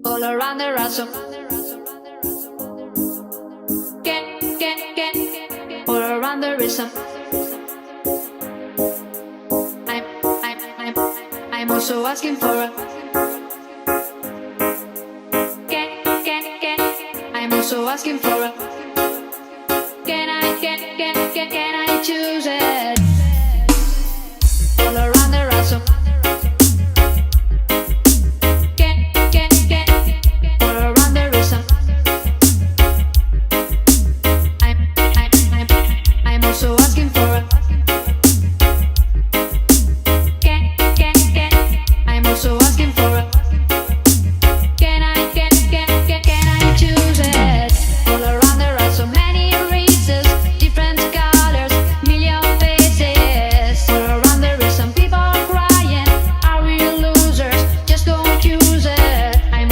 all around the ransom. All around the rhythm. I'm, I'm, I'm, I'm also asking for a. I'm also asking for a. Can I choose?